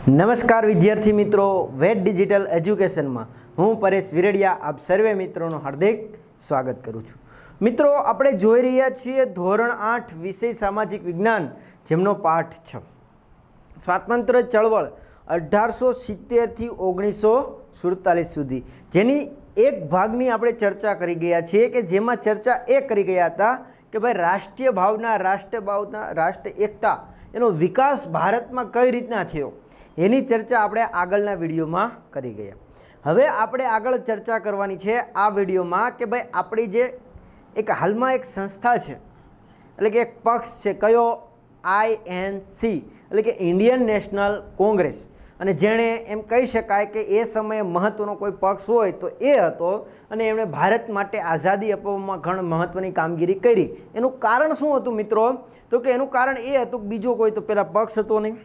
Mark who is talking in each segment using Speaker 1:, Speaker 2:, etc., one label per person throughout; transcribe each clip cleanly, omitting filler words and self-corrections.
Speaker 1: નમસ્કાર વિદ્યાર્થી મિત્રો, વેટ ડિજિટલ એજ્યુકેશનમાં હું પરેશ વિરડિયા આપ સર્વે મિત્રોનું હાર્દિક સ્વાગત કરું છું। મિત્રો, આપણે જોઈ રહ્યા છીએ ધોરણ 8 વિષય સામાજિક વિજ્ઞાન, જેમનો પાઠ 6 સ્વાતંત્ર્ય ચળવળ 1870 થી 1947 સુધી, જેની એક ભાગની આપણે ચર્ચા કરી ગયા છીએ કે જેમાં ચર્ચા એ કરી ગયા હતા કે ભાઈ રાષ્ટ્રીય ભાવના, રાષ્ટ્ર એકતા, એનો વિકાસ ભારતમાં કઈ રીતના થયો એની ચર્ચા આપણે આગળના વિડીયોમાં કરી ગયા। હવે આપણે આગળ ચર્ચા કરવાની છે આ વિડીયોમાં કે ભાઈ આપણી જે એક હાલમાં એક સંસ્થા છે, એટલે કે એક પક્ષ છે, કયો? INC, એટલે કે ઇન્ડિયન નેશનલ કોંગ્રેસ। અને જેણે એમ કહી શકાય કે એ સમયે મહત્ત્વનો કોઈ પક્ષ હોય તો એ હતો, અને એમણે ભારત માટે આઝાદી અપાવવામાં ઘણી મહત્ત્વની કામગીરી કરી। એનું કારણ શું હતું મિત્રો? તો કે એનું કારણ એ હતું કે બીજો કોઈ તો પેલા પક્ષ હતો નહીં,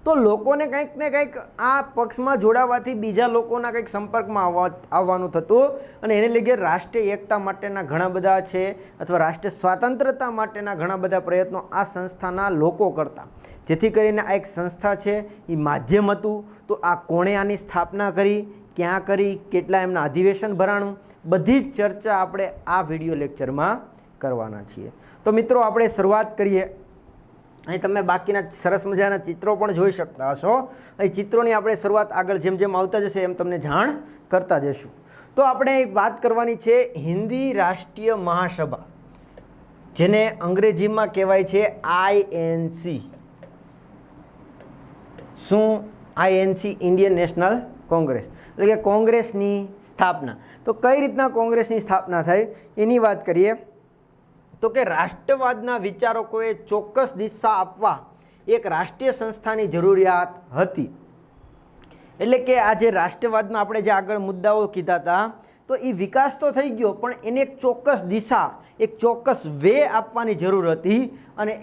Speaker 1: તો લોકોને કંઈક ને કંઈક આ પક્ષમાં જોડાવાથી બીજા લોકોના કંઈક સંપર્કમાં આવવાનું થતું, અને એને લીધે રાષ્ટ્રીય એકતા માટેના ઘણા બધા છે અથવા રાષ્ટ્રીય સ્વાતંત્રતા માટેના ઘણા બધા પ્રયત્નો આ સંસ્થાના લોકો કરતા, જેથી કરીને આ એક સંસ્થા છે એ માધ્યમ હતું। તો આ કોણે આની સ્થાપના કરી, ક્યાં કરી, કેટલા એમના અધિવેશન ભરાણું, બધી જ ચર્ચા આપણે આ વિડીયો લેક્ચરમાં કરવાના છીએ। તો મિત્રો, આપણે શરૂઆત કરીએ। અહીં તમે બાકીના સરસ મજાના ચિત્રો પણ જોઈ શકતા હશો। અહીં ચિત્રોની આપણે શરૂઆત આગળ જેમ જેમ આવતા જશે એમ તમને જાણ કરતા જશું। તો આપણે વાત કરવાની છે હિન્દી રાષ્ટ્રીય મહાસભા, જેને અંગ્રેજીમાં કહેવાય છે INC। શું? INC, ઇન્ડિયન નેશનલ કોંગ્રેસ, એટલે કે કોંગ્રેસની સ્થાપના। તો કઈ રીતના કોંગ્રેસની સ્થાપના થઈ એની વાત કરીએ તો કે રાષ્ટ્રવાદના વિચારકોએ ચોક્કસ દિશા આપવા એક રાષ્ટ્રીય સંસ્થાની જરૂરિયાત હતી। એટલે કે આ જે રાષ્ટ્રવાદમાં આપણે જે આગળ મુદ્દાઓ કીધા હતા, તો એ વિકાસ તો થઈ ગયો, પણ એને એક ચોક્કસ દિશા, એક ચોક્કસ વે આપવાની જરૂર હતી, અને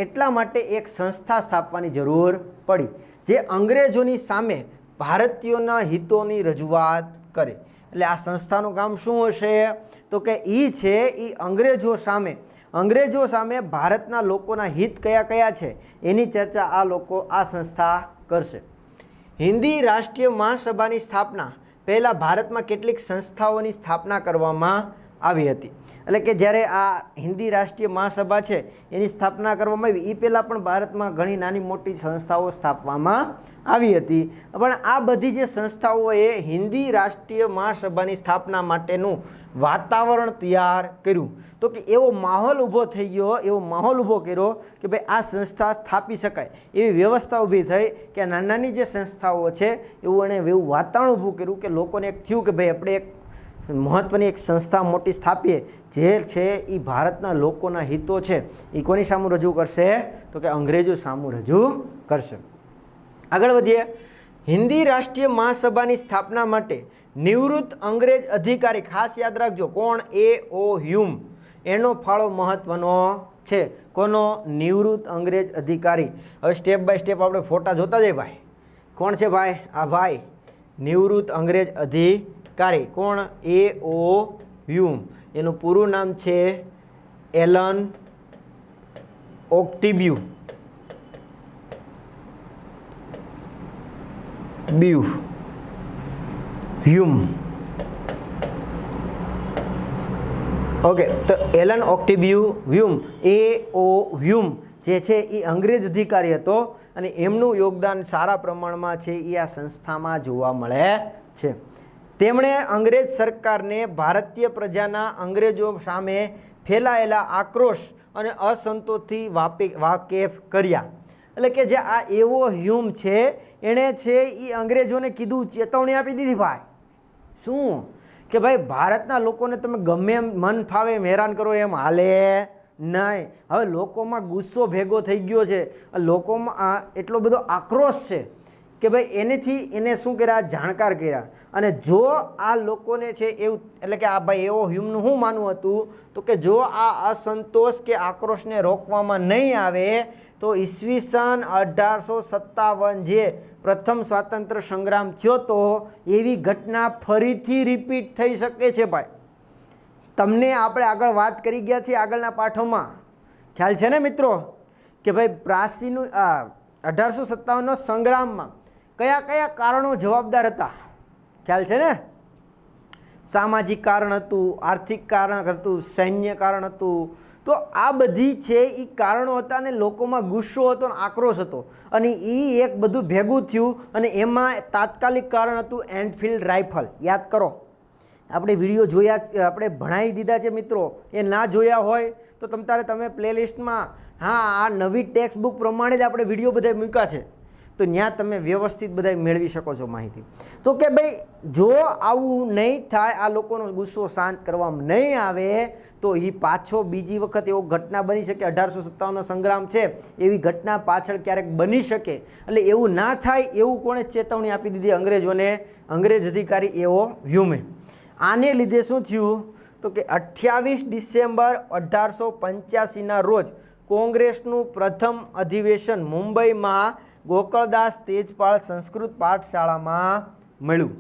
Speaker 1: એટલા માટે એક સંસ્થા સ્થાપવાની જરૂર પડી, જે અંગ્રેજોની સામે ભારતીયોના હિતોની રજૂઆત કરે। એટલે આ સંસ્થાનું કામ શું હશે? તો કે એ છે એ અંગ્રેજો સામે ભારતના લોકોના હિત કયા કયા છે એની ચર્ચા આ સંસ્થા કરશે। હિન્દી રાષ્ટ્રીય મહાસભાની સ્થાપના પહેલાં ભારતમાં કેટલીક સંસ્થાઓની સ્થાપના કરવામાં આવી હતી। એટલે કે જ્યારે આ હિન્દી રાષ્ટ્રીય મહાસભા છે એની સ્થાપના કરવામાં આવી, એ પહેલાં પણ ભારતમાં ઘણી નાની મોટી સંસ્થાઓ સ્થાપવામાં આવી હતી, પણ આ બધી જે સંસ્થાઓએ હિન્દી રાષ્ટ્રીય મહાસભાની સ્થાપના માટેનું વાતાવરણ તૈયાર કર્યું। તો કે એવો માહોલ ઊભો થઈ ગયો, એવો માહોલ ઊભો કર્યો કે ભાઈ આ સંસ્થા સ્થાપી શકાય એવી વ્યવસ્થા ઊભી થઈ કે નાની જે સંસ્થાઓ છે એવું એવું વાતાવરણ ઊભું કર્યું કે લોકોને એક થયું કે ભાઈ આપણે એક મહત્ત્વની એક સંસ્થા મોટી સ્થાપીએ, જે છે એ ભારતના લોકોના હિતો છે એ કોની સામું રજૂ કરશે? તો કે અંગ્રેજો સામું રજૂ કરશે। આગળ વધીએ। હિન્દી રાષ્ટ્રીય મહાસભાની સ્થાપના માટે નિવૃત્ત અંગ્રેજ અધિકારી, ખાસ યાદ રાખજો, કોણ? A.O. હ્યુમ, એનો ફાળો મહત્વનો છે। કોનો? નિવૃત્ત અંગ્રેજ અધિકારી। હવે સ્ટેપ બાય સ્ટેપ આપણે ફોટા જોતા જઈએ ભાઈ। કોણ છે ભાઈ? આ ભાઈ નિવૃત્ત અંગ્રેજ અધિકારી, કોણ? A.O. હ્યુમ। એનું પૂરું નામ છે એલન ઓક્ટિબ્યુ હ્યુમ। ઓકે, તો એલન ઓક્ટિબ્યુ હ્યુમ, A.O. હ્યુમ જે છે એ અંગ્રેજ અધિકારી હતો, અને એમનું યોગદાન સારા પ્રમાણમાં છે એ આ સંસ્થામાં જોવા મળે છે। તેમણે અંગ્રેજ સરકારને ભારતીય પ્રજાના અંગ્રેજો સામે ફેલાયેલા આક્રોશ અને અસંતોષથી વાકેફ કર્યા। એટલે કે જે આ એવો હ્યુમ છે એણે છે એ અંગ્રેજોને કીધું, ચેતવણી આપી દીધી ભાઈ, શું કે ભાઈ ભારતના લોકોને તમે ગમે એમ મન ફાવે એમ હેરાન કરો એમ હાલે નહીં। હવે લોકોમાં ગુસ્સો ભેગો થઈ ગયો છે, લોકોમાં એટલો બધો આક્રોશ છે કે ભાઈ એને શું કર્યા? જાણકાર કર્યા। અને જો આ લોકોને છે એવું, એટલે કે આ ભાઈ એવો હ્યુમનું શું માનવું હતું? તો કે જો આ અસંતોષ કે આક્રોશને રોકવામાં નહીં આવે તો ઈસવીસન 1857 જે પ્રથમ સ્વાતંત્ર્ય સંગ્રામ થયો તો એવી ઘટના ફરીથી રિપીટ થઈ શકે છે ભાઈ। તમને આપણે આગળ વાત કરી ગયા છીએ આગળના પાઠોમાં, ખ્યાલ છે ને મિત્રો? કે ભાઈ પ્રાચીન 1857 સંગ્રામમાં કયા કયા કારણો જવાબદાર હતા ખ્યાલ છે ને? સામાજિક કારણ હતું, આર્થિક કારણ હતું, સૈન્ય કારણ હતું. તો આ બધી છે એ કારણો હતા અને લોકોમાં ગુસ્સો હતો અને આક્રોશ હતો અને એ એક બધું ભેગું થયું અને એમાં તાત્કાલિક કારણ હતું એનફિલ્ડ રાઇફલ. યાદ કરો, આપણે વિડીયો જોયા, આપણે ભણાવી દીધા છે મિત્રો. એ ના જોયા હોય તો તમે પ્લેલિસ્ટમાં આ નવી ટેક્સ્ટ બુક પ્રમાણે જ આપણે વિડીયો બધા મૂક્યા છે, તો ત્યાં તમે વ્યવસ્થિત બધા મેળવી શકો છો માહિતી. તો કે ભાઈ જો આવું નહીં થાય, આ લોકોનો ગુસ્સો શાંત કરવામાં નહીં આવે તો એ પાછો બીજી વખત એવો ઘટના બની શકે. 1857નો સંગ્રામ છે એવી ઘટના પાછળ ક્યારેક બની શકે. એટલે એવું ના થાય એવું કોણે ચેતવણી આપી દીધી અંગ્રેજોને? અંગ્રેજ અધિકારી એવો હ્યુમે. આને લીધે શું થયું તો કે 28 ડિસેમ્બર 1885ના રોજ કોંગ્રેસનું પ્રથમ અધિવેશન મુંબઈમાં ગોકળદાસ તેજપાળ સંસ્કૃત પાઠશાળામાં મળ્યું.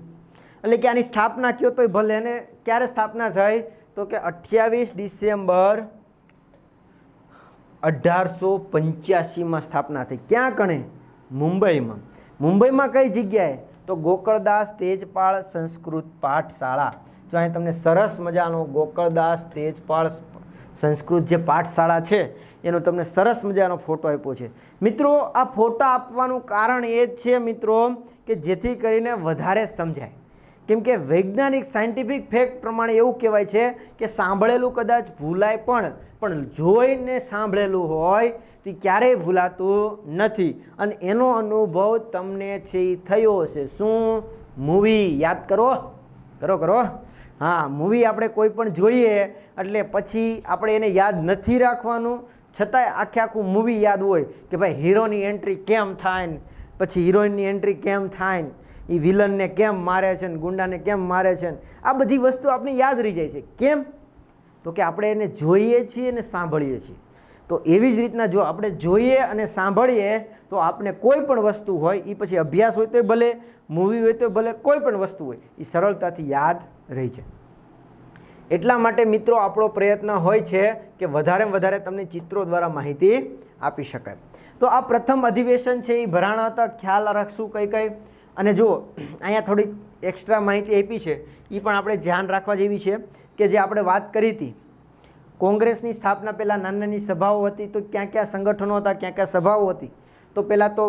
Speaker 1: એટલે કે આની સ્થાપના કયો તોય ભલે. એને ક્યારે સ્થાપના થઈ તો કે 28 ડિસેમ્બર 1885માં સ્થાપના થઈ. ક્યાં કણે? મુંબઈમાં. મુંબઈમાં કઈ જગ્યાએ? તો ગોકળદાસ તેજપાળ સંસ્કૃત પાઠશાળા. જો અહીં તમને સરસ મજાનો ગોકળદાસ તેજપાળ સંસ્કૃત જે પાઠશાળા છે એનો તમને સરસ મજાનો ફોટો આપ્યો છે મિત્રો. આ ફોટો આપવાનું કારણ એ જ છે મિત્રો કે જેથી કરીને વધારે સમજાય. કેમ કે વૈજ્ઞાનિક સાયન્ટિફિક ફેક્ટ પ્રમાણે એવું કહેવાય છે કે સાંભળેલું કદાચ ભૂલાય પણ જોઈને સાંભળેલું હોય તે ક્યારેય ભૂલાતું નથી. અને એનો અનુભવ તમને છે એ થયો હશે. શું? મૂવી. યાદ કરો. હા, મૂવી આપણે કોઈ પણ જોઈએ એટલે પછી આપણે એને યાદ નથી રાખવાનું, છતાંય આખું મૂવી યાદ હોય કે ભાઈ હીરોની એન્ટ્રી કેમ થાય ને પછી હિરોઈનની એન્ટ્રી કેમ થાય ને એ વિલનને કેમ મારે છે ને ગુંડાને કેમ મારે છે ને આ બધી વસ્તુ આપણે યાદ રહી જાય છે. કેમ? તો કે આપણે એને જોઈએ છીએ અને સાંભળીએ છીએ. તો એવી જ રીતના જો આપણે જોઈએ અને સાંભળીએ તો આપણે કોઈ પણ વસ્તુ હોય એ પછી અભ્યાસ હોય તો ભલે, મૂવી હોય તો ભલે, કોઈ પણ વસ્તુ હોય એ સરળતાથી યાદ રહી જાય. એટલા માટે મિત્રો આપણો પ્રયત્ન હોય છે કે વધારેમાં વધારે તમને ચિત્રો દ્વારા માહિતી આપી શકાય. તો આ પ્રથમ અધિવેશન છે એ ભરાણા હતા. ખ્યાલ રાખશું કઈ. અને જો અહીંયા થોડીક એક્સ્ટ્રા માહિતી આપી છે એ પણ આપણે ધ્યાન રાખવા જેવી છે કે જે આપણે વાત કરી હતી કોંગ્રેસની સ્થાપના પહેલાં નાની નાની સભાઓ હતી. તો ક્યાં ક્યાં સંગઠનો હતા, ક્યાં ક્યાં સભાઓ હતી? તો પહેલાં તો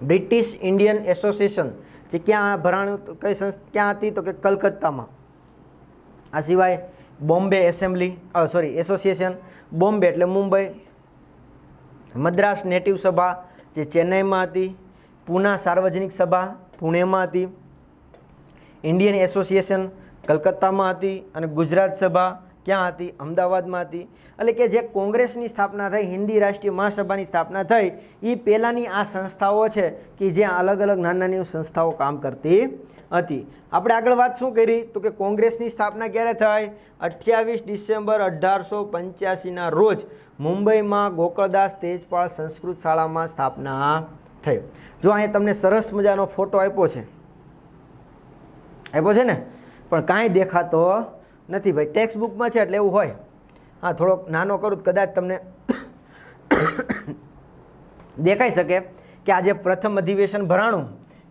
Speaker 1: બ્રિટિશ ઇન્ડિયન એસોસિએશન જે ક્યાં ભરાણું, ક્યાં હતી તો કે કલકત્તામાં. આ સિવાય બોમ્બે એસોસિએશન, બોમ્બે એટલે મુંબઈ. મદ્રાસ નેટિવ સભા જે ચેન્નઈમાં હતી. પૂના સાર્વજનિક સભા પુણેમાં હતી. ઇન્ડિયન એસોસિએશન કલકત્તામાં હતી. અને ગુજરાત સભા ક્યાં હતી? અમદાવાદમાં હતી. એટલે કે જે કોંગ્રેસની સ્થાપના થઈ, હિન્દી રાષ્ટ્રીય મહાસભાની સ્થાપના થઈ, એ પહેલાંની આ સંસ્થાઓ છે કે જ્યાં અલગ અલગ નાની નાની સંસ્થાઓ કામ કરતી હતી. આપણે આગળ વાત શું કરી તો કે કોંગ્રેસની સ્થાપના ક્યારે થઈ? 28 ડિસેમ્બર 1885ના રોજ મુંબઈમાં ગોકળદાસ તેજપાળ સંસ્કૃત શાળામાં સ્થાપના થઈ. જો અહીંયા તમને સરસ મજાનો ફોટો આપ્યો છે ને, પણ કાંઈ દેખાતો નથી ભાઈ. ટેક્સ્ટ બુકમાં છે એટલે એવું હોય. હા, થોડોક નાનો કરું કદાચ તમને દેખાઈ શકે કે આજે પ્રથમ અધિવેશન ભરાણું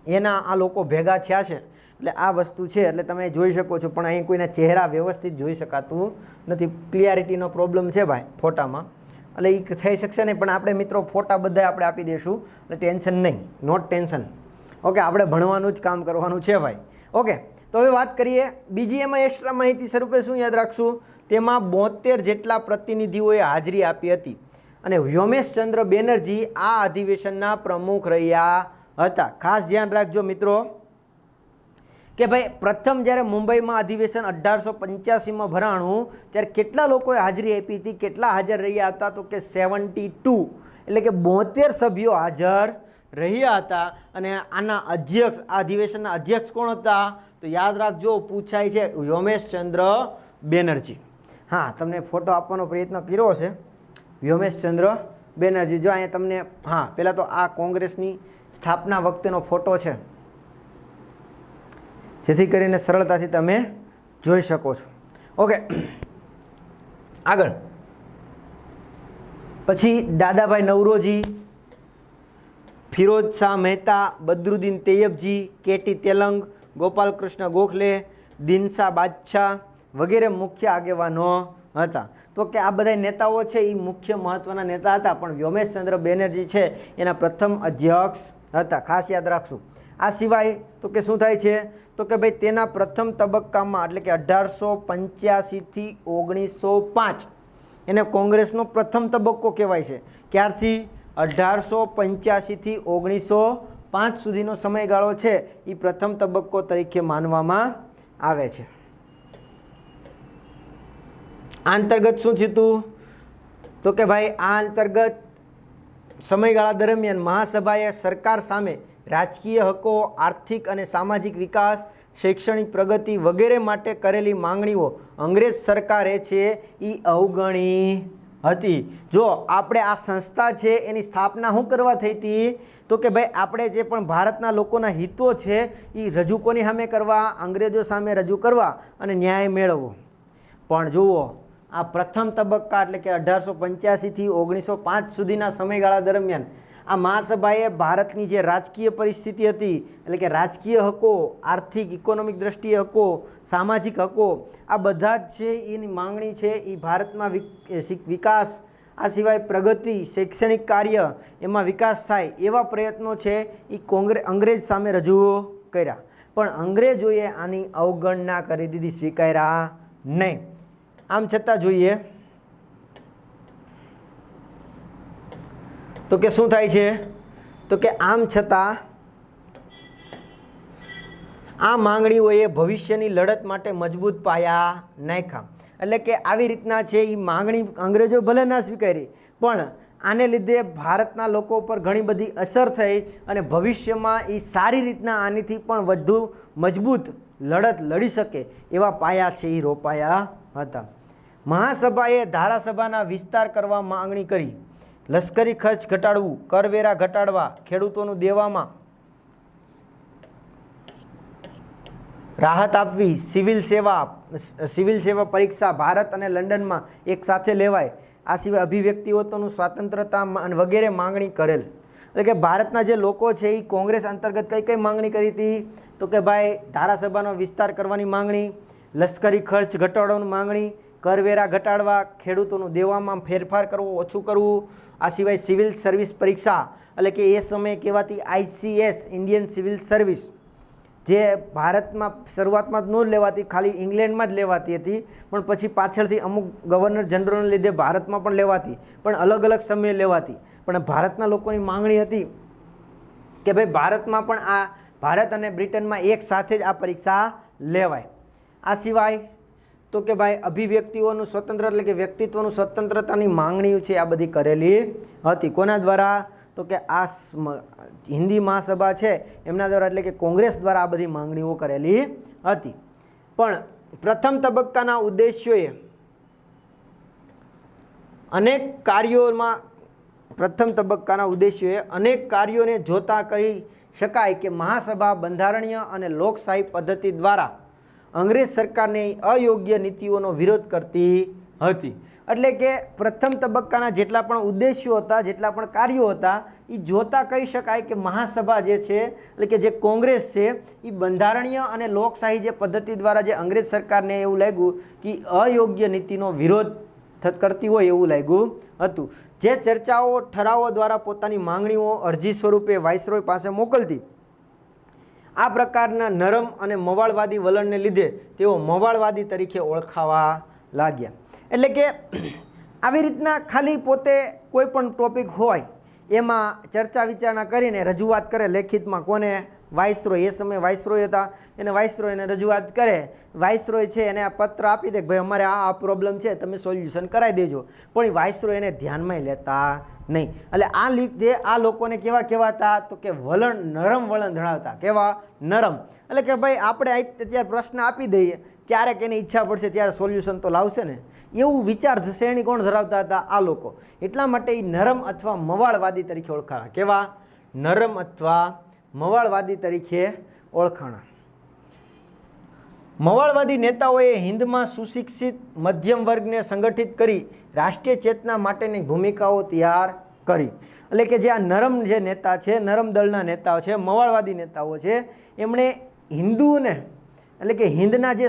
Speaker 1: એના આ લોકો ભેગા થયા છે એટલે આ વસ્તુ છે એટલે તમે જોઈ શકો છો. પણ અહીં કોઈના ચહેરા વ્યવસ્થિત જોઈ શકાતું નથી. ક્લિયરિટીનો પ્રોબ્લેમ છે ભાઈ ફોટામાં, એટલે એ થઈ શકશે નહીં. પણ આપણે મિત્રો ફોટા બધા આપણે આપી દઈશું એટલે ટેન્શન નહીં, નોટ ટેન્શન. ઓકે, આપણે ભણવાનું જ કામ કરવાનું છે ભાઈ. ઓકે, તો હવે વાત કરીએ બીજી. એમાં એક્સ્ટ્રા માહિતી સ્વરૂપે શું યાદ રાખશું? તેમાં 72 જેટલા પ્રતિનિધિઓએ હાજરી આપી હતી અને વ્યોમેશચંદ્ર બેનર્જી આ અધિવેશનના પ્રમુખ રહ્યા હતા. ખાસ ધ્યાન રાખજો મિત્રો કે ભાઈ પ્રથમ જ્યારે મુંબઈમાં અધિવેશન 1885માં ભરાણું ત્યારે કેટલા લોકોએ હાજરી આપી હતી, કેટલા હાજર રહ્યા હતા? તો કે 72, એટલે કે 72 સભ્યો હાજર રહ્યા હતા. અને આના અધ્યક્ષ, આ અધિવેશનના અધ્યક્ષ કોણ હતા? તો યાદ રાખજો, પૂછાય છે, વ્યોમેશચંદ્ર બેનર્જી. હા, તમને ફોટો આપવાનો પ્રયત્ન કર્યો હશે. વ્યોમેશચંદ્ર બેનર્જી. જો અહીંયા તમને, હા, પહેલાં તો આ કોંગ્રેસની સ્થાપના વખતેનો ફોટો છે જેથી કરીને સરળતાથી તમે જોઈ શકો છો. ઓકે, આગળ પછી દાદાભાઈ નવરોજી, ફિરોજ શાહ મહેતા, બદરુદ્દીન તૈયબજી, કેટી તેલંગ, ગોપાલકૃષ્ણ ગોખલે, દિનશા બાદશાહ વગેરે મુખ્ય આગેવાનો હતા. તો કે આ બધા નેતાઓ છે એ મુખ્ય મહત્ત્વના નેતા હતા, પણ વ્યોમેશચંદ્ર બેનર્જી છે એના પ્રથમ અધ્યક્ષ હતા, ખાસ યાદ રાખશું. આ સિવાય તો કે શું થાય છે તો કે ભાઈ તેના પ્રથમ તબક્કામાં એટલે કે 1885થી 1905 એને કોંગ્રેસનો પ્રથમ તબક્કો કહેવાય છે. ક્યારથી? 1885થી 1905 સુધીનો સમયગાળો છે એ પ્રથમ તબક્કો તરીકે માનવામાં આવે છે. આ અંતર્ગત શું થયું તો કે ભાઈ આ અંતર્ગત સમયગાળા દરમિયાન મહાસભાએ સરકાર સામે રાજકીય હકો, આર્થિક અને સામાજિક વિકાસ, શૈક્ષણિક પ્રગતિ વગેરે માટે કરેલી માંગણીઓ અંગ્રેજ સરકારે છે એ અવગણી હતી. જો આપણે આ સંસ્થા છે એની સ્થાપના શું કરવા થઈ હતી તો કે ભાઈ આપણે જે પણ ભારતના લોકોના હિતો છે એ રજૂ કોની સામે કરવા? અંગ્રેજો સામે રજૂ કરવા અને ન્યાય મેળવવો. પણ જુઓ આ પ્રથમ તબક્કા એટલે કે 1885થી 1905 સુધીના સમયગાળા દરમિયાન આ મહાસભાએ ભારતની જે રાજકીય પરિસ્થિતિ હતી એટલે કે રાજકીય હકો, આર્થિક ઇકોનોમિક દ્રષ્ટિએ હકો, સામાજિક હકો આ બધા જ છે એની માંગણી છે એ ભારતમાં વિકાસ, આ સિવાય પ્રગતિ, શૈક્ષણિક કાર્ય એમાં વિકાસ થાય એવા પ્રયત્નો છે એ અંગ્રેજ સામે રજૂ કર્યા. પણ અંગ્રેજોએ આની અવગણના કરી દીધી, સ્વીકાર્યા નહીં. આમ છતાં જોઈએ તો કે શું થાય છે તો કે આમ છતાં આ માંગણીઓએ ભવિષ્યની લડત માટે મજબૂત પાયા નાખ્યા. એટલે કે આવી રીતના છે એ માંગણી અંગ્રેજો ભલે ના સ્વીકારી પણ આને લીધે ભારતના લોકો પર ઘણી બધી અસર થઈ અને ભવિષ્યમાં એ સારી રીતના આનીથી પણ વધુ મજબૂત લડત લડી શકે એવા પાયા છે એ રોપાયા હતા. મહાસભાએ ધારાસભાના વિસ્તાર કરવા માંગણી કરી, લશ્કરી ખર્ચ ઘટાડવું, કરવેરા ઘટાડવા, ખેડૂતોનું દેવામાં રાહત આપવી, સિવિલ સેવા પરીક્ષા ભારત અને લંડનમાં એક સાથે લેવાય, આ સિવાય અભિવ્યક્તિઓનું સ્વતંત્રતા વગેરે માંગણી કરેલ. એટલે કે ભારતના જે લોકો છે એ કોંગ્રેસ અંતર્ગત કઈ કઈ માંગણી કરી હતી તો કે ભાઈ ધારાસભાનો વિસ્તાર કરવાની માંગણી, લશ્કરી ખર્ચ ઘટાડવાની માંગણી, કરવેરા ઘટાડવા, ખેડૂતોનું દેવામાં ફેરફાર કરવો, ઓછું કરવું, આ સિવાય સિવિલ સર્વિસ પરીક્ષા એટલે કે એ સમયે કહેવાતી ICS ઇન્ડિયન સિવિલ સર્વિસ જે ભારતમાં શરૂઆતમાં જ ન લેવાતી, ખાલી ઇંગ્લેન્ડમાં જ લેવાતી હતી પણ પછી પાછળથી અમુક ગવર્નર જનરલને લીધે ભારતમાં પણ લેવાતી, પણ અલગ અલગ સમયે લેવાતી. પણ ભારતના લોકોની માંગણી હતી કે ભાઈ ભારતમાં પણ આ ભારત અને બ્રિટનમાં એક સાથે જ આ પરીક્ષા લેવાય. આ સિવાય તો કે ભાઈ અભિવ્યક્તિઓનું સ્વતંત્ર એટલે કે વ્યક્તિત્વનું સ્વતંત્રતાની માંગણીઓ છે આ બધી કરેલી હતી. કોના દ્વારા તો કે આ હિન્દી મહાસભા છે એમના દ્વારા એટલે કે કોંગ્રેસ દ્વારા આ બધી માંગણીઓ કરેલી હતી. પણ પ્રથમ તબક્કાના ઉદ્દેશ્યોએ અનેક કાર્યોને જોતા કહી શકાય કે મહાસભા બંધારણીય અને લોકશાહી પદ્ધતિ દ્વારા અંગ્રેજ સરકારની અયોગ્ય નીતિઓનો વિરોધ કરતી હતી. એટલે કે પ્રથમ તબક્કાના જેટલા પણ ઉદ્દેશ્યો હતા, જેટલા પણ કાર્યો હતા એ જોતા કહી શકાય કે મહાસભા જે છે એટલે કે જે કોંગ્રેસ છે એ બંધારણીય અને લોકશાહી જે પદ્ધતિ દ્વારા જે અંગ્રેજ સરકારને એવું લાગ્યું કે અયોગ્ય નીતિનો વિરોધ કરતી હોય એવું લાગ્યું હતું. જે ચર્ચાઓ ઠરાવો દ્વારા પોતાની માંગણીઓ અરજી સ્વરૂપે વાઇસરોય પાસે મોકલતી. આ પ્રકારના નરમ અને મવાળવાદી વલણને લીધે તેઓ મવાળવાદી તરીકે ઓળખાવા લાગ્યા. એટલે કે આવી રીતના ખાલી પોતે કોઈ પણ ટોપિક હોય એમાં ચર્ચા વિચારણા કરીને રજૂઆત કરે લેખિતમાં, કોને? વાઇસરોય. એ સમયે વાઇસરોય હતા એને વાઇસરોયને રજૂઆત કરે. વાઇસરોય છે એને આ પત્ર આપી દે કે ભાઈ અમારે આ પ્રોબ્લેમ છે, તમે સોલ્યુશન કરાવી દેજો. પણ એ વાઇસરોય એને ધ્યાનમાં લેતા નહીં. એટલે આ લીધે આ લોકોને કેવા કહેવાતા તો કે નરમ વલણ ધરાવતા. કેવા? નરમ. એટલે કે ભાઈ આપણે અત્યારે પ્રશ્ન આપી દઈએ, ક્યારેક એની ઈચ્છા પડશે ત્યારે સોલ્યુશન તો લાવશે ને, એવું વિચાર શ્રેણી કોણ ધરાવતા હતા? આ લોકો. એટલા માટે એ નરમ અથવા મવાળવાદી તરીકે ઓળખાણા. કેવા? નરમ અથવા મવાળવાદી તરીકે ઓળખાણા. મવાળવાદી નેતાઓએ હિન્દમાં સુશિક્ષિત મધ્યમ વર્ગને સંગઠિત કરી રાષ્ટ્રીય ચેતના માટેની ભૂમિકાઓ તૈયાર કરી. એટલે કે જે આ નરમ જે નેતા છે, નરમ દળના નેતાઓ છે, મવાળવાદી નેતાઓ છે, એમણે હિન્દુઓને એટલે કે હિન્દના જે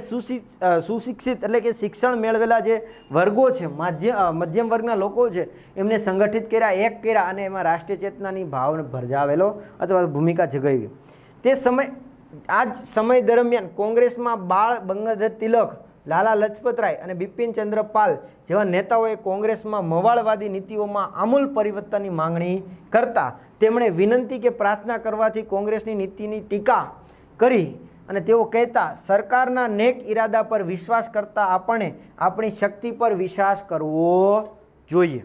Speaker 1: સુશિક્ષિત એટલે કે શિક્ષણ મેળવેલા જે વર્ગો છે, મધ્યમ વર્ગના લોકો છે, એમને સંગઠિત કર્યા, એક કર્યા અને એમાં રાષ્ટ્રીય ચેતનાની ભાવ ભરજાવેલો અથવા ભૂમિકા જગાવી. તે સમય આ જ સમય દરમિયાન કોંગ્રેસમાં બાળ ગંગાધર તિલક, લાલા લજપતરાય અને બિપિનચંદ્ર પાલ જેવા નેતાઓએ કોંગ્રેસમાં મવાળવાદી નીતિઓમાં આમૂલ પરિવર્તનની માંગણી કરતા તેમણે વિનંતી કે પ્રાર્થના કરવાથી કોંગ્રેસની નીતિની ટીકા કરી અને તેઓ કહેતા, સરકારના નેક ઈરાદા પર વિશ્વાસ કરતા આપણે આપણી શક્તિ પર વિશ્વાસ કરવો જોઈએ.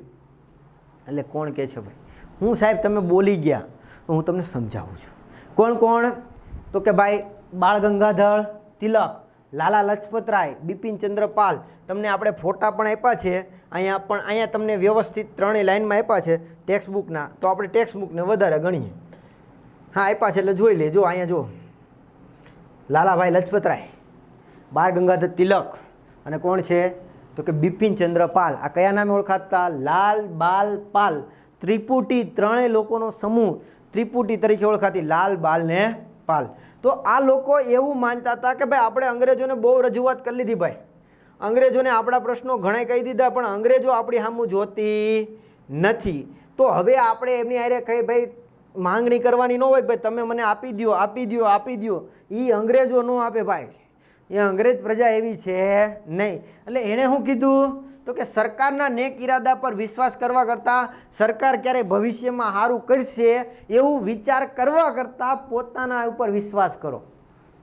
Speaker 1: એટલે કોણ કહે છે ભાઈ? હું સાહેબ તમે બોલી ગયા તો હું તમને સમજાવું છું. કોણ કોણ? તો કે ભાઈ બાળ ગંગાધર તિલક, લાલા લજપતરાય, બિપિનચંદ્ર પાલ. તમને આપણે ફોટા પણ આપ્યા છે અહીંયા, પણ અહીંયા તમને વ્યવસ્થિત ત્રણેય લાઇનમાં આપ્યા છે ટેક્સ્ટ બુકના, તો આપણે ટેક્સ્ટ બુકને વધારે ગણીએ. હા આપ્યા છે એટલે જોઈ લેજો. અહીંયા જો લાલાભાઈ લજપતરાય, બાળ ગંગાધર તિલક અને કોણ છે તો કે બિપિનચંદ્ર પાલ. આ કયા નામે ઓળખાતા? લાલ બાલ પાલ, ત્રિપુટી, ત્રણેય લોકોનો સમૂહ ત્રિપુટી તરીકે ઓળખાતી, લાલ બાલ ને પાલ. તો આ લોકો એવું માનતા હતા કે ભાઈ આપણે અંગ્રેજોને બહુ રજૂઆત કરી લીધી, ભાઈ અંગ્રેજોને આપણા પ્રશ્નો ઘણા કહી દીધા, પણ અંગ્રેજો આપણી સામું જોતી નથી. તો હવે આપણે એમની હારે કહી ભાઈ માંગણી કરવાની ન હોય કે ભાઈ તમે મને આપી દો, આપી દો, આપી દો. એ અંગ્રેજો ન આપે ભાઈ, એ અંગ્રેજ પ્રજા એવી છે નહીં. એટલે એણે શું કીધું તો કે સરકારના નેક ઈરાદા પર વિશ્વાસ કરવા કરતાં, સરકાર ક્યારેય ભવિષ્યમાં સારું કરશે એવું વિચાર કરવા કરતાં પોતાના ઉપર વિશ્વાસ કરો.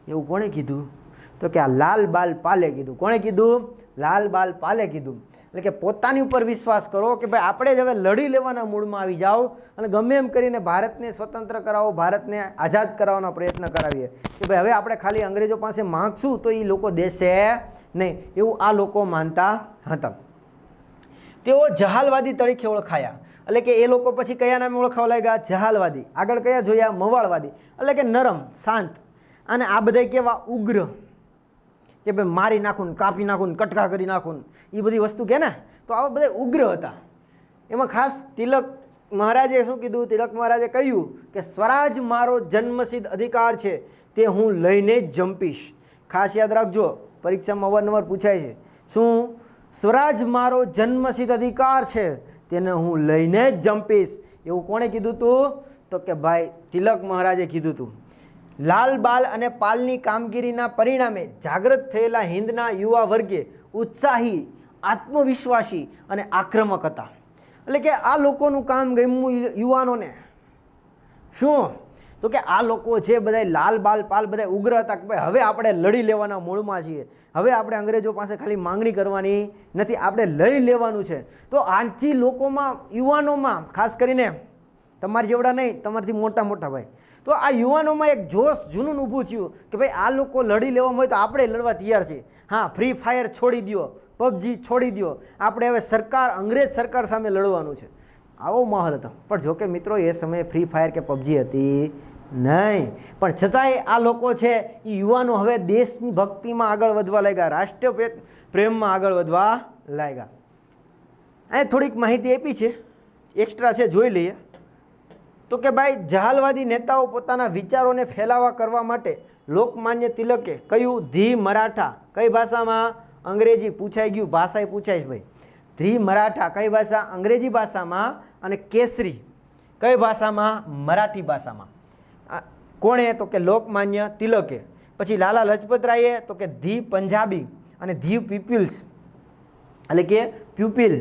Speaker 1: એવું કોણે કીધું? તો કે આ લાલ બાલ પાલે કીધું. કોણે કીધું? લાલ બાલ પાલે કીધું. એટલે કે પોતાની ઉપર વિશ્વાસ કરો કે ભાઈ આપણે જ હવે લડી લેવાના મૂડમાં આવી જાઓ અને ગમે એમ કરીને ભારતને સ્વતંત્ર કરાવો, ભારતને આઝાદ કરાવવાનો પ્રયત્ન કરાવીએ કે ભાઈ હવે આપણે ખાલી અંગ્રેજો પાસે માગશું તો એ લોકો દેશે નહીં, એવું આ લોકો માનતા હતા. તેઓ જહાલવાદી તરીકે ઓળખાયા. એટલે કે એ લોકો પછી કયા નામે ઓળખાવા લાગ્યા? જહાલવાદી. આગળ કયા જોયા? મવાળવાદી. એટલે કે નરમ, શાંત. અને આ બધા કેવા? ઉગ્ર, કે ભાઈ મારી નાખું ને કાપી નાખું ને કટકા કરી નાખું ને એ બધી વસ્તુ કે ને, તો આવા બધા ઉગ્ર હતા. એમાં ખાસ તિલક મહારાજે શું કીધું? તિલક મહારાજે કહ્યું કે સ્વરાજ મારો જન્મસિદ્ધ અધિકાર છે, તે હું લઈને જ જંપીશ. ખાસ યાદ રાખજો, પરીક્ષામાં અવારનવાર પૂછાય છે. શું? સ્વરાજ મારો જન્મસિદ્ધ અધિકાર છે, તેને હું લઈને જ જંપીશ. એવું કોણે કીધું હતું? તો કે ભાઈ તિલક મહારાજે કીધું હતું. લાલ બાલ અને પાલની કામગીરીના પરિણામે જાગૃત થયેલા હિન્દના યુવા વર્ગે ઉત્સાહી, આત્મવિશ્વાસી અને આક્રમક હતા. એટલે કે આ લોકોનું કામ ગમ્યું યુવાનોને. શું? તો કે આ લોકો છે બધા લાલ બાલ પાલ બધા ઉગ્ર હતા કે ભાઈ હવે આપણે લડી લેવાના મૂળમાં છીએ, હવે આપણે અંગ્રેજો પાસે ખાલી માંગણી કરવાની નથી, આપણે લઈ લેવાનું છે. તો આજથી લોકોમાં, યુવાનોમાં, ખાસ કરીને તમારી જેવડા નહીં, તમારાથી મોટા મોટા ભાઈ, તો આ યુવાનોમાં એક જોશ, જૂનૂન ઊભું થયું કે ભાઈ આ લોકો લડી લેવામાં હોય તો આપણે લડવા તૈયાર છીએ. હા, ફ્રી ફાયર છોડી દો, પબજી છોડી દો, આપણે હવે સરકાર, અંગ્રેજ સરકાર સામે લડવાનું છે. આવો માહોલ હતો. પણ જોકે મિત્રો એ સમયે ફ્રી ફાયર કે પબજી હતી નહીં, પણ છતાંય આ લોકો છે એ યુવાનો હવે દેશની ભક્તિમાં આગળ વધવા લાગ્યા, રાષ્ટ્રીય પ્રેમમાં આગળ વધવા લાગ્યા. અહીં થોડીક માહિતી આપી છે, એક્સ્ટ્રા છે, જોઈ લઈએ. તો કે ભાઈ જહાલવાદી નેતાઓ પોતાના વિચારોને ફેલાવા કરવા માટે લોકમાન્ય તિલકે કયું? ધી મરાઠા. કઈ ભાષામાં? અંગ્રેજી. પૂછાઈ ગયું, ભાષા પૂછાય ભાઈ. ધી મરાઠા કઈ ભાષા? અંગ્રેજી ભાષામાં. અને કેસરી કઈ ભાષામાં? મરાઠી ભાષામાં. કોણે? તો કે લોકમાન્ય તિલકે. પછી લાલા લજપતરાયે તો કે ધી પંજાબી અને ધી પીપલ્સ એટલે કે પ્યુપિલ.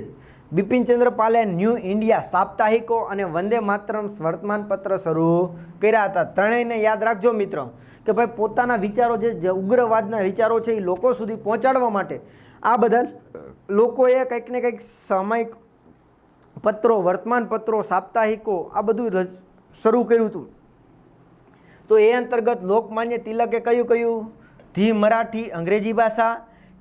Speaker 1: બિપિનચંદ્ર પાલે ન્યૂ ઇન્ડિયા સાપ્તાહિકો અને વંદે માતરમ વર્તમાનપત્ર શરૂ કર્યા હતા. ત્રણેયને યાદ રાખજો મિત્રો કે ભાઈ પોતાના વિચારો, જે ઉગ્રવાદના વિચારો છે એ લોકો સુધી પહોંચાડવા માટે આ બધા લોકોએ કંઈક ને કંઈક સામયિક પત્રો, વર્તમાનપત્રો, સાપ્તાહિકો આ બધું શરૂ કર્યું હતું. તો એ અંતર્ગત લોકમાન્ય તિલકે કયું? ધી મરાઠી અંગ્રેજી ભાષા,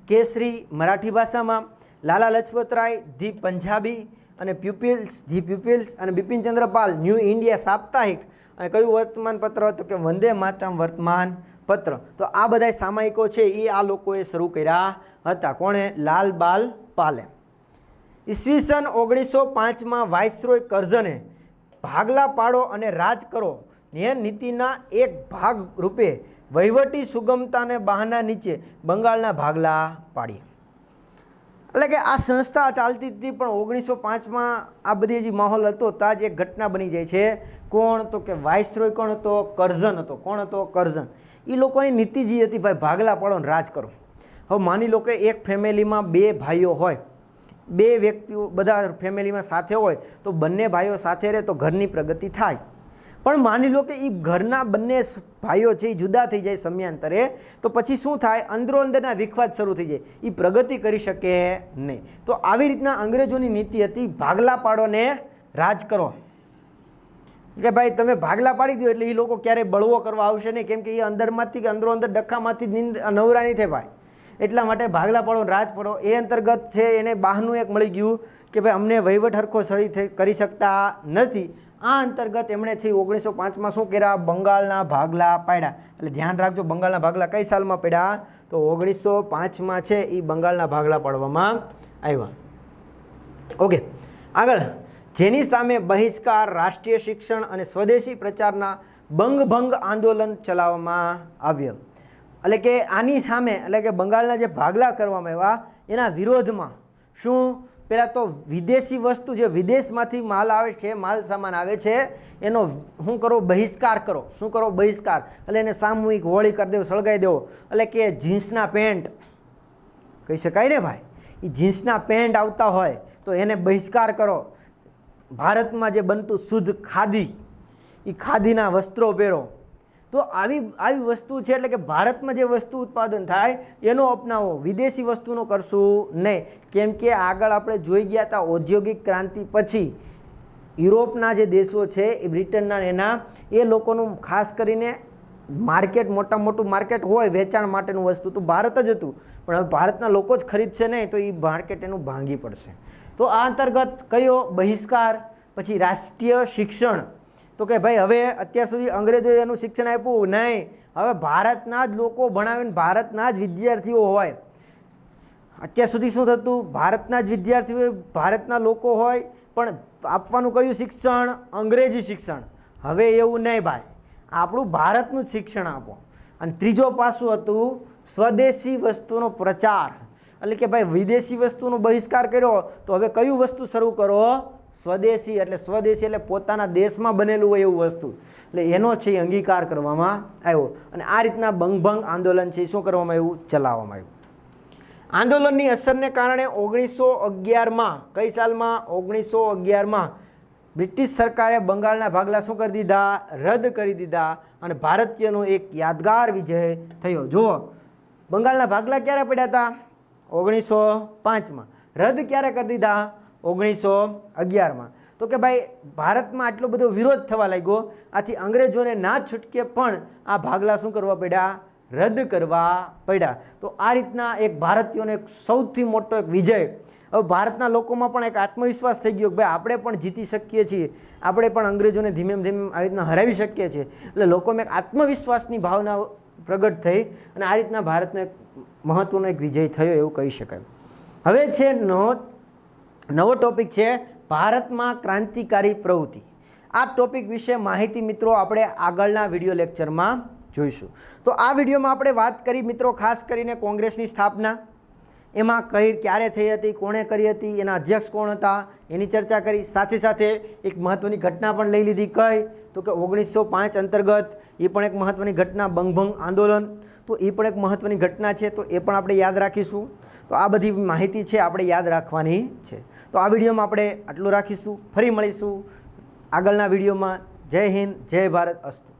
Speaker 1: કેસરી મરાઠી ભાષામાં, લાલા લજપતરાય ધી પંજાબી અને ધી પ્યુપિલ્સ, અને બિપિનચંદ્ર પાલ ન્યૂ ઇન્ડિયા સાપ્તાહિક, અને કયું વર્તમાનપત્ર હતું? કે વંદે માતરમ વર્તમાનપત્ર. તો આ બધા સામાયિકો છે એ આ લોકોએ શરૂ કર્યા હતા. કોણે? લાલ બાલ પાલે. ઈસવીસન 1905 વાઇસરોય કર્ઝને ભાગલા પાડો અને રાજ કરો એ નીતિના એક ભાગ રૂપે વહીવટી સુગમતાને બહાના નીચે બંગાળના ભાગલા પાડ્યા. એટલે કે આ સંસ્થા ચાલતી હતી, પણ 1905 આ બધી જે માહોલ હતો ત્યાં જ એક ઘટના બની જાય છે. કોણ? તો કે વાઇસરોય કોણ હતો? કર્ઝન હતો. કોણ હતો? કર્ઝન. એ લોકોની નીતિ જે હતી ભાઈ ભાગલા પાડો અને રાજ કરો. હવે માની લો કે એક ફેમિલીમાં 2 ભાઈઓ હોય, 2 વ્યક્તિઓ બધા ફેમિલીમાં સાથે હોય તો બંને ભાઈઓ સાથે રહે તો ઘરની પ્રગતિ થાય. પણ માની લો કે એ ઘરના બંને ભાઈઓ છે એ જુદા થઈ જાય સમયાંતરે, તો પછી શું થાય? અંદરો અંદરના વિખવાદ શરૂ થઈ જાય, એ પ્રગતિ કરી શકે નહીં. તો આવી રીતના અંગ્રેજોની નીતિ હતી, ભાગલા પાડો ને રાજ કરો. કે ભાઈ તમે ભાગલા પાડી દો એટલે એ લોકો ક્યારેય બળવો કરવા આવશે નહીં, કેમ કે એ અંદરમાંથી કે અંદરો અંદર ડખ્ખામાંથી નવરા નહીં થાય ભાઈ. એટલા માટે ભાગલા પાડો રાજ પાડો એ અંતર્ગત છે એને બહારનું એક મળી ગયું કે ભાઈ અમને વહીવટ હરખો સળી કરી શકતા નથી. આ અંતર્ગત એમણે છે 1905 શું કર્યા? બંગાળના ભાગલા પાડ્યા. એટલે ધ્યાન રાખજો, બંગાળના ભાગલા કઈ સાલમાં પડ્યા? તો 1905 છે એ બંગાળના ભાગલા પાડવામાં આવ્યા. ઓકે, આગળ જેની સામે બહિષ્કાર, રાષ્ટ્રીય શિક્ષણ અને સ્વદેશી પ્રચારના બંગભંગ આંદોલન ચલાવવામાં આવ્યું. એટલે કે આની સામે એટલે કે બંગાળના જે ભાગલા કરવામાં આવ્યા એના વિરોધમાં શું? પહેલાં તો વિદેશી વસ્તુ જે વિદેશમાંથી માલ આવે છે, માલ સામાન આવે છે એનો શું કરો? બહિષ્કાર કરો. શું કરો? બહિષ્કાર. એટલે એને સામૂહિક હોળી કરી દેવો, સળગાવી દેવો. એટલે કે જીન્સના પેન્ટ કહી શકાય ને ભાઈ, એ જીન્સના પેન્ટ આવતા હોય તો એને બહિષ્કાર કરો. ભારતમાં જે બનતું શુદ્ધ ખાદી, એ ખાદીના વસ્ત્રો પહેરો. તો આવી વસ્તુ છે એટલે કે ભારતમાં જે વસ્તુ ઉત્પાદન થાય એનો અપનાવો, વિદેશી વસ્તુનો કરશું નહીં. કેમ કે આગળ આપણે જોઈ ગયા હતા ઔદ્યોગિક ક્રાંતિ પછી યુરોપના જે દેશો છે એ બ્રિટનના એના એ લોકોનું ખાસ કરીને માર્કેટ, મોટું માર્કેટ હોય વેચાણ માટેનું વસ્તુ તો ભારત જ હતું, પણ હવે ભારતના લોકો જ ખરીદશે નહીં તો એ માર્કેટ એનું ભાંગી પડશે. તો આ અંતર્ગત કયો? બહિષ્કાર. પછી રાષ્ટ્રીય શિક્ષણ, તો કે ભાઈ હવે અત્યાર સુધી અંગ્રેજોએ એનું શિક્ષણ આપ્યું નહીં, હવે ભારતના જ લોકો ભણાવીને ભારતના જ વિદ્યાર્થીઓ હોય. અત્યાર સુધી શું થતું? ભારતના જ વિદ્યાર્થીઓ, ભારતના લોકો હોય, પણ આપવાનું કયું શિક્ષણ? અંગ્રેજી શિક્ષણ. હવે એવું નહીં ભાઈ, આપણું ભારતનું જ શિક્ષણ આપો. અને ત્રીજો પાસું હતું સ્વદેશી વસ્તુનો પ્રચાર. એટલે કે ભાઈ વિદેશી વસ્તુનો બહિષ્કાર કર્યો તો હવે કયું વસ્તુ શરૂ કરો? સ્વદેશી. એટલે સ્વદેશી એટલે પોતાના દેશમાં બનેલું હોય એવું વસ્તુ, એટલે એનો છે અંગીકાર કરવામાં આવ્યો. અને આ રીતના બંગભંગ આંદોલન છે શું કરવામાં આવ્યું? ચલાવવામાં આવ્યું. આંદોલનની અસરને કારણે 1911 કઈ સાલમાં? 1911 બ્રિટિશ સરકારે બંગાળના ભાગલા શું કરી દીધા? રદ કરી દીધા. અને ભારતીયનો એક યાદગાર વિજય થયો. જુઓ, બંગાળના ભાગલા ક્યારે પડ્યા હતા? 1905. રદ ક્યારે કરી દીધા? 1911. તો કે ભાઈ ભારતમાં આટલો બધો વિરોધ થવા લાગ્યો, આથી અંગ્રેજોને ના છૂટકે પણ આ ભાગલા શું કરવા પડ્યા? રદ કરવા પડ્યા. તો આ રીતના એક ભારતીયોનો એક સૌથી મોટો એક વિજય. હવે ભારતના લોકોમાં પણ એક આત્મવિશ્વાસ થઈ ગયો કે ભાઈ આપણે પણ જીતી શકીએ છીએ, આપણે પણ અંગ્રેજોને ધીમે ધીમે આવી રીતના હરાવી શકીએ છીએ. એટલે લોકોમાં એક આત્મવિશ્વાસની ભાવના પ્રગટ થઈ અને આ રીતના ભારતનો એક મહત્ત્વનો એક વિજય થયો એવું કહી શકાય. હવે છે નવો ટોપિક છે ભારતમાં ક્રાંતિકારી પ્રવૃત્તિ. આ ટોપિક વિશે માહિતી મિત્રો આપણે આગળના વિડીયો લેક્ચરમાં જોઈશું. તો આ વિડીયોમાં આપણે વાત કરી મિત્રો ખાસ કરીને કોંગ્રેસની સ્થાપના, એમાં ક્યારે થઈ હતી, કોણે કરી હતી, એના અધ્યક્ષ કોણ હતા એની ચર્ચા કરી. સાથે સાથે એક મહત્ત્વની ઘટના પણ લઈ લીધી. કઈ? તો કે 1905 અંતર્ગત એ પણ એક મહત્ત્વની ઘટના, બંગભંગ આંદોલન. તો એ પણ એક મહત્ત્વની ઘટના છે, તો એ પણ આપણે યાદ રાખીશું. તો આ બધી માહિતી છે આપણે યાદ રાખવાની છે. તો આ વિડીયોમાં આપણે આટલું રાખીશું. ફરી મળીશું આગળના વિડીયોમાં. જય હિન્દ, જય ભારત, અસ્તુ.